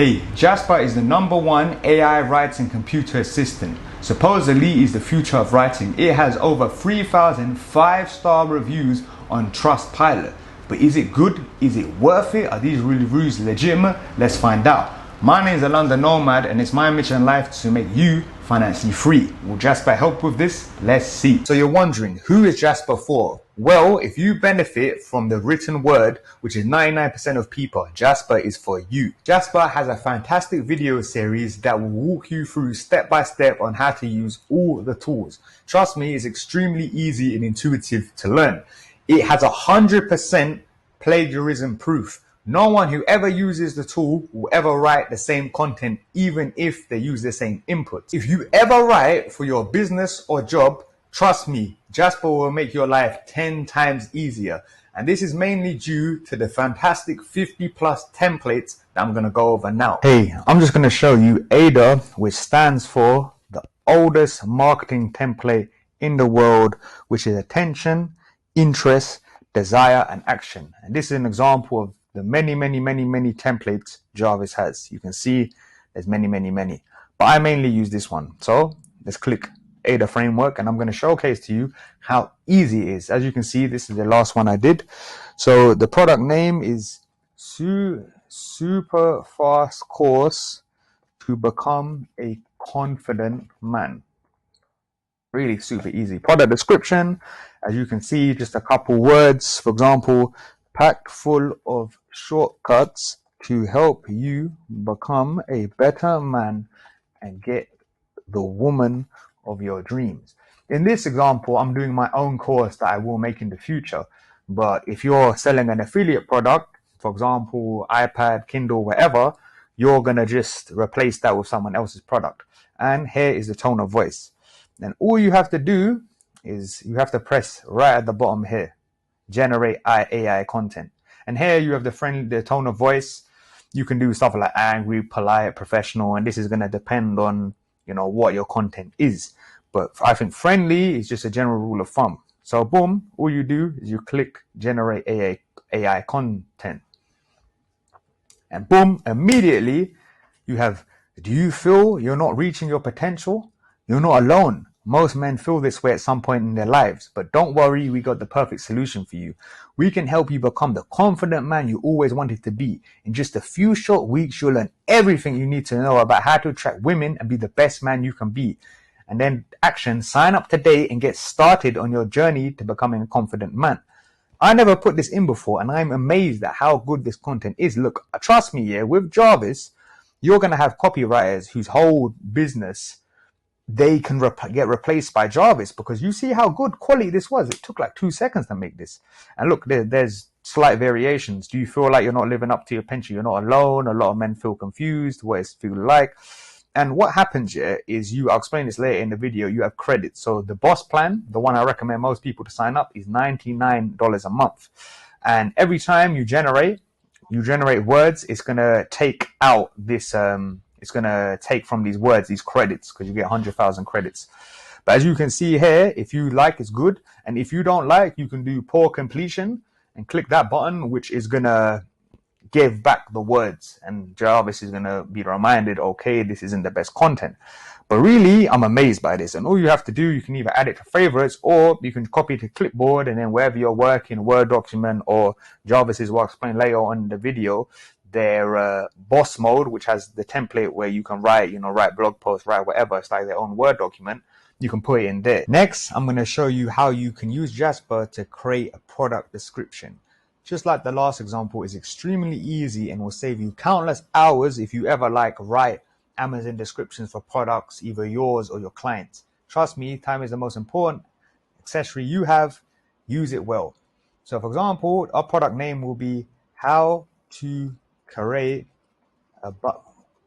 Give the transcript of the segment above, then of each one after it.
Hey, Jasper is the #1 AI writing computer assistant. Supposedly is the future of writing. It has over 3,000 5-star reviews on Trustpilot. But is it good? Is it worth it? Are these reviews legitimate? Let's find out. My name is a London Nomad and it's my mission in life to make you financially free. Will Jasper help with this? Let's see. So you're wondering, who is Jasper for? Well, if you benefit from the written word, which is 99% of people, Jasper is for you. Jasper has a fantastic video series that will walk you through step by step on how to use all the tools. Trust me, it's extremely easy and intuitive to learn. It has 100% plagiarism proof. No one who ever uses the tool will ever write the same content, even if they use the same inputs. If you ever write for your business or job, trust me, Jasper will make your life 10 times easier. And this is mainly due to the fantastic 50+ templates that I'm going to go over now. Hey, I'm just going to show you ADA, which stands for the oldest marketing template in the world, which is attention, interest, desire, and action. And this is an example of the many templates Jarvis has. You can see there's many. But I mainly use this one. So let's click ADA framework and I'm going to showcase to you how easy it is. As you can see, this is the last one I did. So the product name is Super Fast Course to Become a Confident Man. Really super easy. Product description, as you can see, just a couple words. For example, packed full of shortcuts to help you become a better man and get the woman of your dreams. In this example, I'm doing my own course that I will make in the future. But if you're selling an affiliate product, for example, iPad, Kindle, whatever, you're going to just replace that with someone else's product. And here is the tone of voice. And all you have to do is you have to press right at the bottom here, generate AI content. And here you have the tone of voice. You can do stuff like angry, polite, professional, and this is going to depend on, what your content is. But I think friendly is just a general rule of thumb. So boom, all you do is you click generate AI content. And boom, immediately you have, do you feel you're not reaching your potential? You're not alone. Most men feel this way at some point in their lives, but don't worry, we got the perfect solution for you. We can help you become the confident man you always wanted to be. In just a few short weeks, you'll learn everything you need to know about how to attract women and be the best man you can be. And then action, sign up today and get started on your journey to becoming a confident man. I never put this in before and I'm amazed at how good this content is. Look, trust me, with Jarvis, you're going to have copywriters whose whole business they can get replaced by Jarvis, because you see how good quality this was. It took like 2 seconds to make this. And look, there's slight variations. Do you feel like you're not living up to your potential? You're not alone. A lot of men feel confused. What does it feel like? And what happens here is I'll explain this later in the video, you have credits. So the boss plan, the one I recommend most people to sign up, is $99 a month. And every time you generate words, it's going to take out this, it's going to take from these words, these credits, because you get 100,000 credits. But as you can see here, if you like, it's good. And if you don't like, you can do poor completion and click that button, which is going to give back the words. And Jarvis is going to be reminded, okay, this isn't the best content. But really, I'm amazed by this. And all you have to do, you can either add it to favorites or you can copy it to clipboard, and then wherever you're working, Word document, or Jarvis is what I'll explain later on in the video, their boss mode, which has the template where you can write blog posts, write whatever. It's like their own Word document. You can put it in there. Next, I'm going to show you how you can use Jasper to create a product description. Just like the last example, is extremely easy and will save you countless hours if you ever write Amazon descriptions for products, either yours or your clients. Trust me, time is the most important accessory you have. Use it well. So for example, our product name will be how to create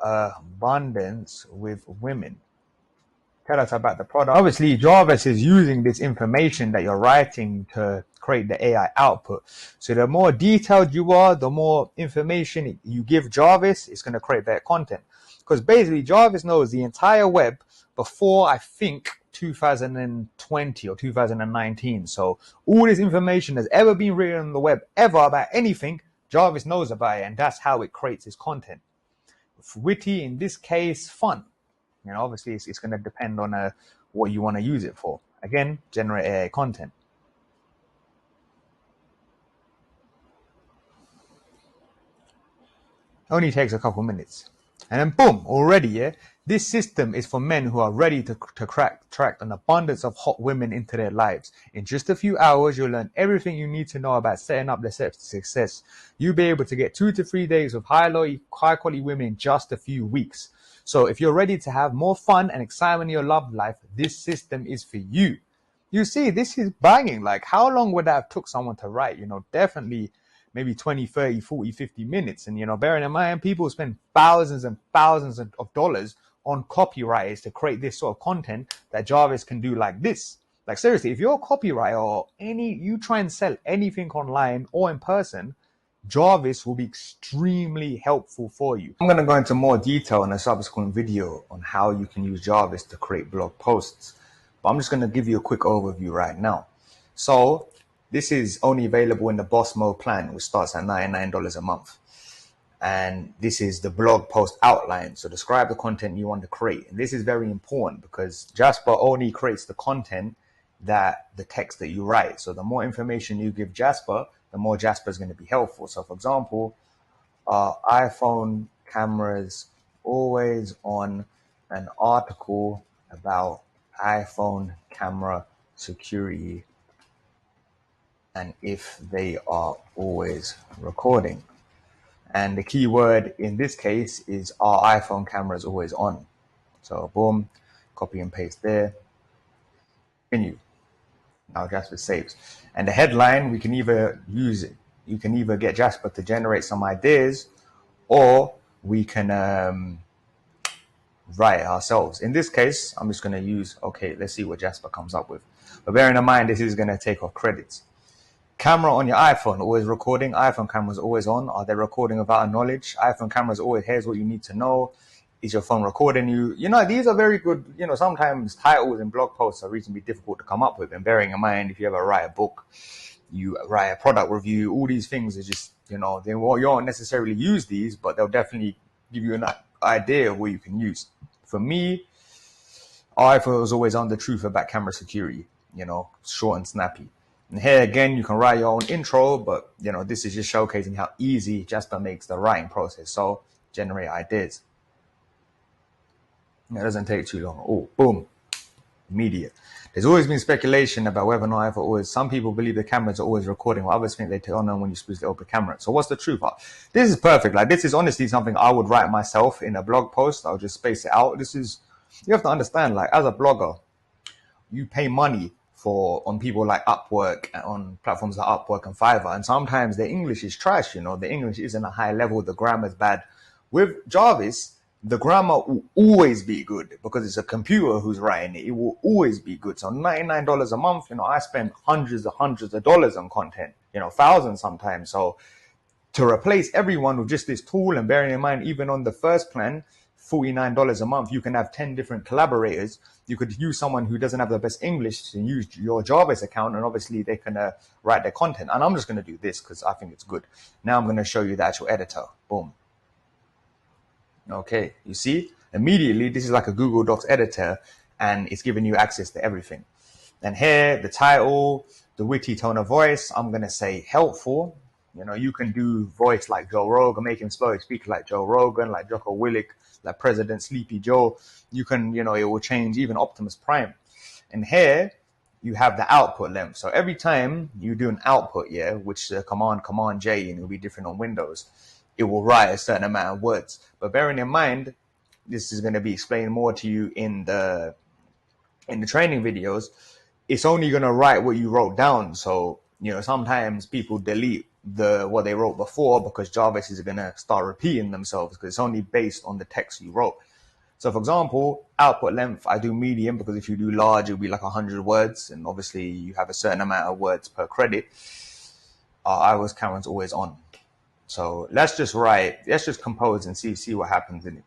abundance with women. Tell us about the product. Obviously, Jarvis is using this information that you're writing to create the AI output. So the more detailed you are, the more information you give Jarvis, it's going to create that content. Because basically, Jarvis knows the entire web before, I think, 2020 or 2019. So all this information that's ever been written on the web ever about anything, Jarvis knows about it, and that's how it creates its content. witty, in this case, fun. You know, obviously it's going to depend on what you want to use it for. Again, generate AI content. Only takes a couple minutes. And then boom, already, yeah, this system is for men who are ready to attract an abundance of hot women into their lives. In just a few hours, you'll learn everything you need to know about setting up the steps to success. You'll be able to get 2 to 3 days of high quality women in just a few weeks. So if you're ready to have more fun and excitement in your love life, this system is for you. You see, this is banging. Like, how long would that have took someone to write? You know, definitely maybe 20, 30, 40, 50 minutes. And, you know, bearing in mind, people spend thousands and thousands of dollars on copywriters to create this sort of content that Jarvis can do like this. Like, seriously, if you're a copywriter or you try and sell anything online or in person, Jarvis will be extremely helpful for you. I'm going to go into more detail in a subsequent video on how you can use Jarvis to create blog posts. But I'm just going to give you a quick overview right now. So this is only available in the Boss Mode plan, which starts at $99 a month. And this is the blog post outline. So describe the content you want to create. And this is very important because Jasper only creates the content that the text that you write. So the more information you give Jasper, the more Jasper is going to be helpful. So for example, iPhone cameras always on, an article about iPhone camera security and if they are always recording. And the key word in this case is our iPhone camera is always on. So boom, copy and paste there. Continue. Now Jasper saves. And the headline, we can either use it. You can either get Jasper to generate some ideas or we can write it ourselves. In this case, I'm just going to use, okay, let's see what Jasper comes up with. But bearing in mind, this is going to take off credits. Camera on your iPhone, always recording. iPhone camera's always on. Are they recording without knowledge? iPhone camera's always, here's what you need to know. Is your phone recording you? You know, these are very good, you know, sometimes titles and blog posts are reasonably difficult to come up with. And bearing in mind, if you ever write a book, you write a product review, all these things are just, you know, you won't necessarily use these, but they'll definitely give you an idea of what you can use. For me, iPhone was always on the truth about camera security, you know, short and snappy. And here again, you can write your own intro, but you know, this is just showcasing how easy Jasper makes the writing process. So generate ideas. It doesn't take too long. Oh, boom, immediate. There's always been speculation about whether or not iPhone always, some people believe the cameras are always recording, while others think they turn on when you supposed to open the camera. So what's the truth? This is perfect. Like, this is honestly something I would write myself in a blog post. I'll just space it out. You have to understand, like, as a blogger, you pay money on people like Upwork, on platforms like Upwork and Fiverr, and sometimes the English is trash, you know, the English isn't a high level, the grammar's bad. With Jarvis, the grammar will always be good because it's a computer who's writing it. It will always be good. So $99 a month, you know, I spend hundreds of dollars on content, you know, thousands sometimes. So to replace everyone with just this tool, and bearing in mind, even on the first plan, $49 a month, you can have 10 different collaborators. You could use someone who doesn't have the best English to use your Jarvis account, and obviously they can write their content. And I'm just going to do this because I think it's good. Now I'm going to show you the actual editor. Boom. Okay, you see, immediately this is like a Google Docs editor, and it's giving you access to everything. And here, the title, the witty tone of voice, I'm going to say helpful. You know, you can do voice like Joe Rogan, make him speak like Joe Rogan, like Jocko Willick, like President Sleepy Joe. You can, you know, it will change even Optimus Prime. And here you have the output length. So every time you do an output, yeah, which Command J, and it'll be different on Windows, it will write a certain amount of words. But bearing in mind, this is going to be explained more to you in the training videos. It's only going to write what you wrote down. So, you know, sometimes people delete what they wrote before because Jarvis is going to start repeating themselves because it's only based on the text you wrote. So for example, output length, I do medium because if you do large, it'll be like 100 words. And obviously you have a certain amount of words per credit. iOS camera's always on. So let's just compose and see what happens in it.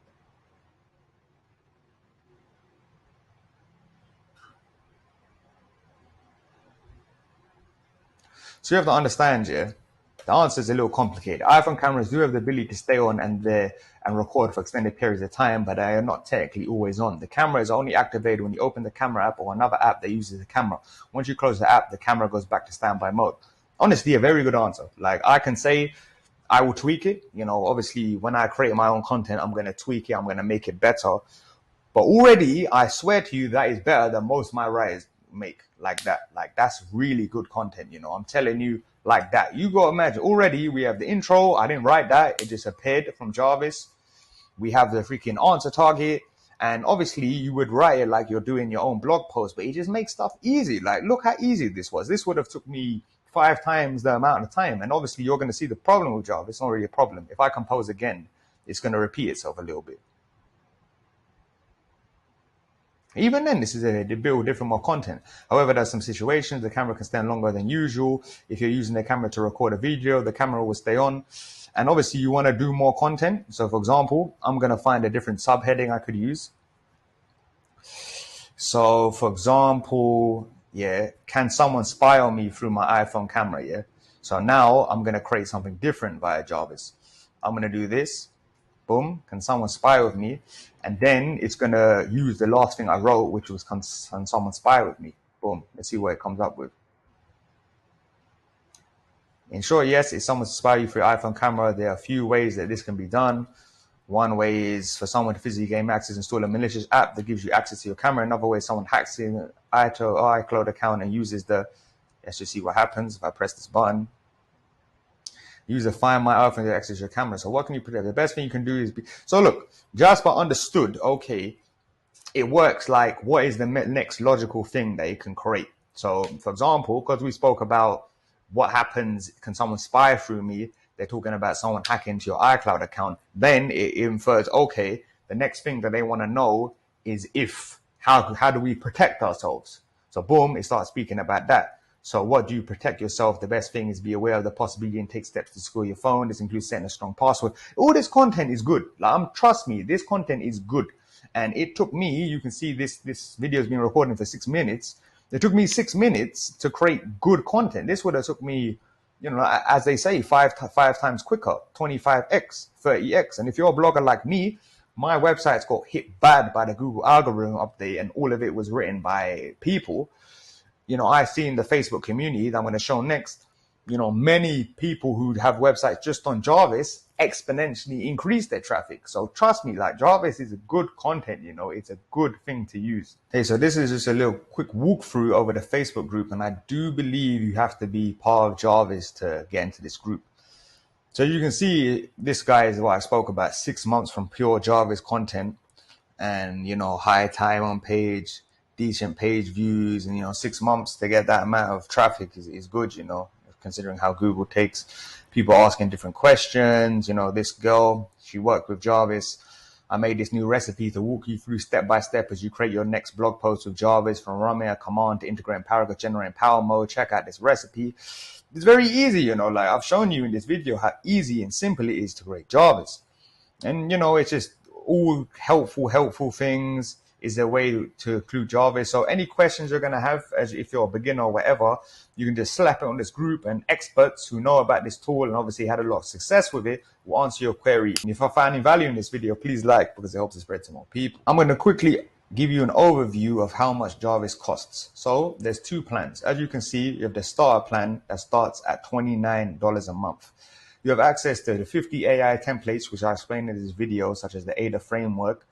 So you have to understand, yeah, The answer is a little complicated. iPhone cameras do have the ability to stay on and record for extended periods of time, but they are not technically always on. The camera is only activated when you open the camera app or another app that uses the camera. Once you close the app, the camera goes back to standby mode. Honestly, a very good answer. Like, I can say I will tweak it. You know, obviously, when I create my own content, I'm going to tweak it. I'm going to make it better. But already, I swear to you, that is better than most of my writers make. Like that. Like, that's really good content, you know. I'm telling you, like that. You got to imagine, already we have the intro. I didn't write that. It just appeared from Jarvis. We have the freaking answer target. And obviously, you would write it like you're doing your own blog post, but it just makes stuff easy. Like, look how easy this was. This would have took me 5 times the amount of time. And obviously, you're going to see the problem with Jarvis. It's not really a problem. If I compose again, it's going to repeat itself a little bit. Even then, this is to build different more content. However, there's some situations the camera can stand longer than usual. If you're using the camera to record a video, the camera will stay on. And obviously, you want to do more content. So, for example, I'm going to find a different subheading I could use. So, for example, yeah, can someone spy on me through my iPhone camera? Yeah. So now I'm going to create something different via Jarvis. I'm going to do this. Boom, can someone spy with me? And then it's going to use the last thing I wrote, which was can someone spy with me? Boom, let's see what it comes up with. In short, yes, if someone spy you through your iPhone camera, there are a few ways that this can be done. One way is for someone to physically gain access, install a malicious app that gives you access to your camera. Another way is someone hacks in an iCloud account and uses let's just see what happens if I press this button. User find my iPhone to access your camera. So what can you protect? The best thing you can do is so look, Jasper understood, okay, it works like what is the next logical thing that you can create. So for example, because we spoke about what happens, can someone spy through me? They're talking about someone hacking into your iCloud account. Then it infers, okay, the next thing that they want to know is how do we protect ourselves? So boom, it starts speaking about that. So what do you protect yourself? The best thing is be aware of the possibility and take steps to secure your phone. This includes setting a strong password. All this content is good. Like, trust me, this content is good. And it took me, you can see this video has been recording for 6 minutes. It took me 6 minutes to create good content. This would have took me, you know, as they say, five times quicker, 25x, 30x. And if you're a blogger like me, my website's got hit bad by the Google algorithm update, and all of it was written by people. You know, I see in the Facebook community that I'm going to show next, you know, many people who have websites just on Jarvis exponentially increase their traffic. So trust me, like, Jarvis is a good content, you know, it's a good thing to use. Okay, so this is just a little quick walkthrough over the Facebook group, and I do believe you have to be part of Jarvis to get into this group. So you can see this guy is what I spoke about, 6 months from pure Jarvis content, and, you know, high time on page, decent page views, and, you know, 6 months to get that amount of traffic is good, you know, considering how Google takes people asking different questions. You know, this girl, she worked with Jarvis. I made this new recipe to walk you through step by step as you create your next blog post with Jarvis, from running a command to integrating paragraph generating power mode. Check out this recipe. It's very easy, you know, like I've shown you in this video how easy and simple it is to create Jarvis. And, you know, it's just all helpful things. Is there a way to include Jarvis? So any questions you're going to have, as if you're a beginner or whatever, you can just slap it on this group, and experts who know about this tool and obviously had a lot of success with it will answer your query. And if I find any value in this video, please like, because it helps it spread to more people. I'm going to quickly give you an overview of how much Jarvis costs. So there's 2 plans. As you can see, you have the starter plan that starts at $29 a month. You have access to the 50 AI templates, which I explained in this video, such as the ADA framework,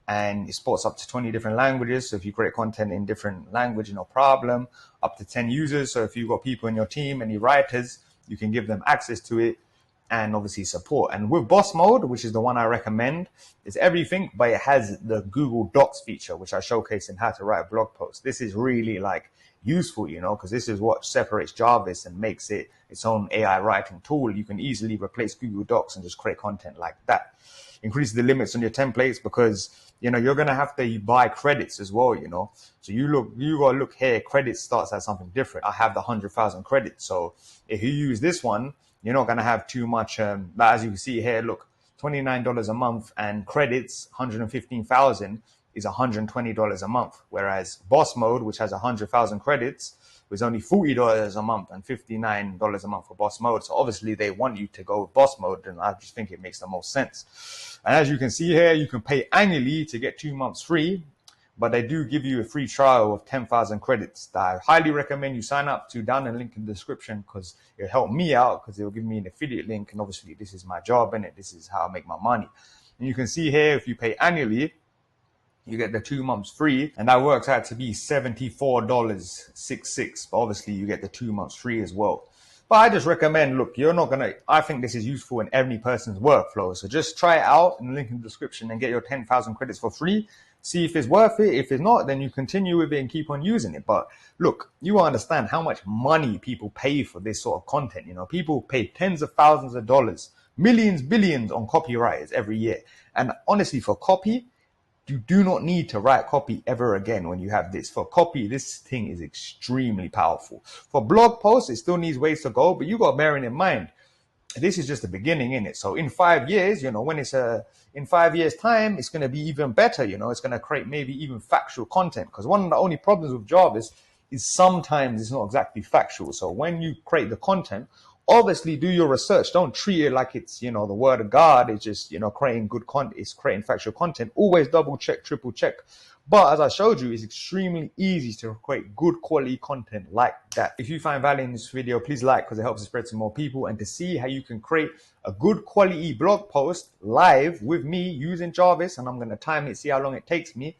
and it supports up to 20 different languages. So if you create content in different language, no problem. Up to 10 users. So if you've got people in your team, any writers, you can give them access to it, and obviously support. And with boss mode, which is the one I recommend, it's everything, but it has the Google Docs feature, which I showcase in how to write a blog post. This is really like useful, you know, because this is what separates Jarvis and makes it its own AI writing tool. You can easily replace Google Docs and just create content like that. Increase the limits on your templates, because, you know, you're going to have to buy credits as well, you know. So you got to look here, credits starts at something different. I have the 100,000 credits. So if you use this one, you're not going to have too much. As you can see here, look, $29 a month and credits, 115,000. is $120 a month, whereas Boss Mode, which has 100,000 credits, was only $40 a month and $59 a month for Boss Mode. So obviously they want you to go with Boss Mode, and I just think it makes the most sense. And as you can see here, you can pay annually to get 2 months free, but they do give you a free trial of 10,000 credits that I highly recommend you sign up to down the link in the description, because it'll help me out, because it'll give me an affiliate link. And obviously this is my job, and this is how I make my money. And you can see here, if you pay annually, you get the 2 months free, and that works out to be $74.66. But obviously you get the 2 months free as well. But I just recommend, look, I think this is useful in every person's workflow. So just try it out in the link in the description and get your 10,000 credits for free. See if it's worth it. If it's not, then you continue with it and keep on using it. But look, you understand how much money people pay for this sort of content. People pay tens of thousands of dollars, millions, billions on copywriters every year. And honestly, for copy, you do not need to write copy ever again when you have this. For copy, this thing is extremely powerful. For blog posts, it still needs ways to go, but you got to bear in mind, this is just the beginning, in it. So in 5 years, when it's in 5 years time, it's going to be even better. It's going to create maybe even factual content, because one of the only problems with Jarvis is sometimes it's not exactly factual. So when you create the content, obviously do your research. Don't treat it like it's, the word of God. It's just, creating good content. It's creating factual content. Always double check, triple check. But as I showed you, it's extremely easy to create good quality content like that. If you find value in this video, please like, because it helps it spread to more people. And to see how you can create a good quality blog post live with me using Jarvis, and I'm going to time it, see how long it takes me,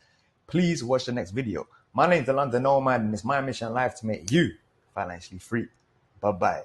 please watch the next video. My name is the London Nomad, and it's my mission in life to make you financially free. Bye-bye.